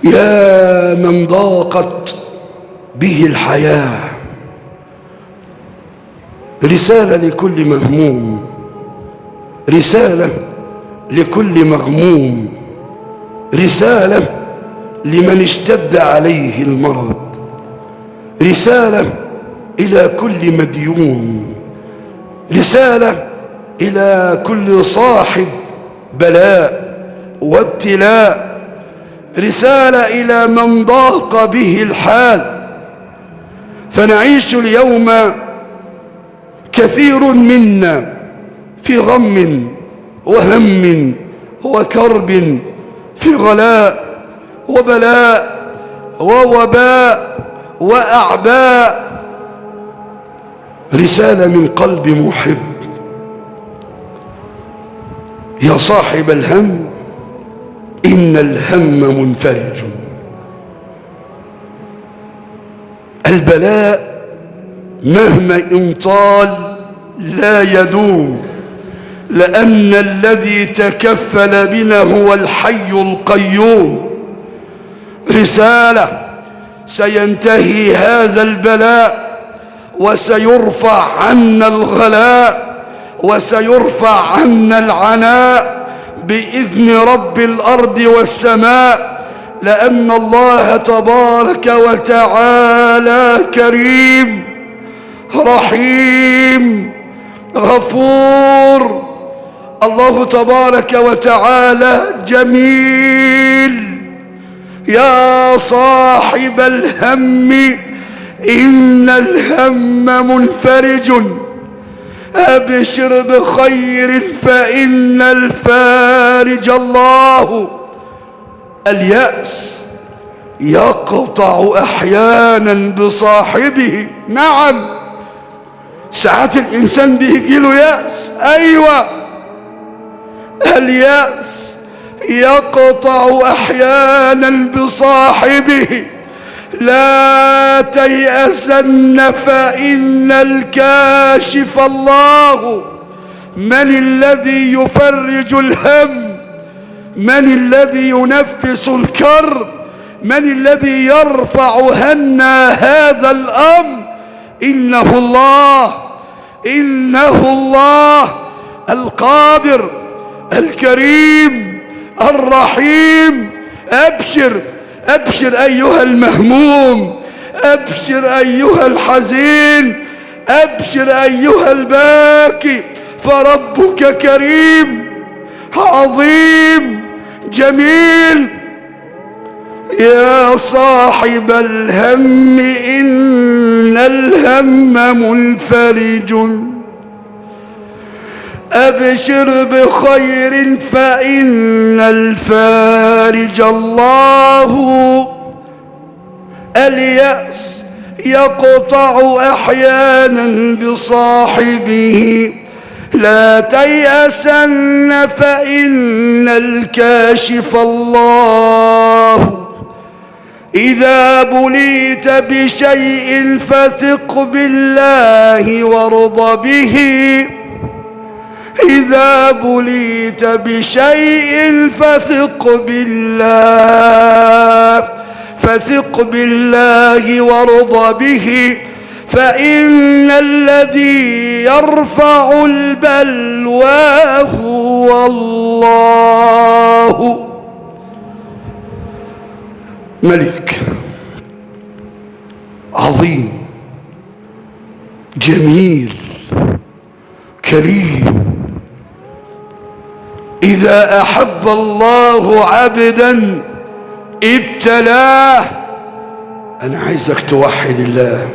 يا من ضاقت به الحياة، رسالة لكل مهموم، رسالة لكل مغموم، رسالة لمن اشتد عليه المرض، رسالة إلى كل مديون، رسالة إلى كل صاحب بلاء وابتلاء، رسالة إلى من ضاق به الحال. فنعيش اليوم كثير منا في غم وهم وكرب، في غلاء وبلاء ووباء وأعباء. رسالة من قلب محب: يا صاحب الهم إن الهم منفرج. البلاء مهما إن طال لا يدوم، لأن الذي تكفل بنا هو الحي القيوم. رسالة: سينتهي هذا البلاء وسيرفع عنا الغلاء وسيرفع عنا العناء بإذن رب الأرض والسماء، لأن الله تبارك وتعالى كريم رحيم غفور. الله تبارك وتعالى جميل. يا صاحب الهم إن الهم منفرج، أبشر بخير فإن الفارج الله. اليأس يقطع أحيانا بصاحبه. نعم، ساعات الإنسان بيجيله يأس، أيوة، اليأس يقطع أحيانا بصاحبه. لا تيأسن فإن الكاشف الله. من الذي يفرج الهم؟ من الذي ينفس الكرب؟ من الذي يرفع عنا هذا الأمر؟ إنه الله، إنه الله القادر الكريم الرحيم. أبشر أبشر أيها المهموم، أبشر أيها الحزين، أبشر أيها الباكي، فربك كريم عظيم جميل. يا صاحب الهم إن الهم منفرج، أبشر بخير فإن الفارج الله. اليأس يقطع أحيانا بصاحبه. لا تيأسن فإن الكاشف الله. إذا بليت بشيء فثق بالله وارض به. إذا بليت بشيء فثق بالله وارض به، فإن الذي يرفع البلوى هو الله. ملك عظيم جميل كريم. إذا أحب الله عبدا ابتلاه. أنا عايزك توحد الله.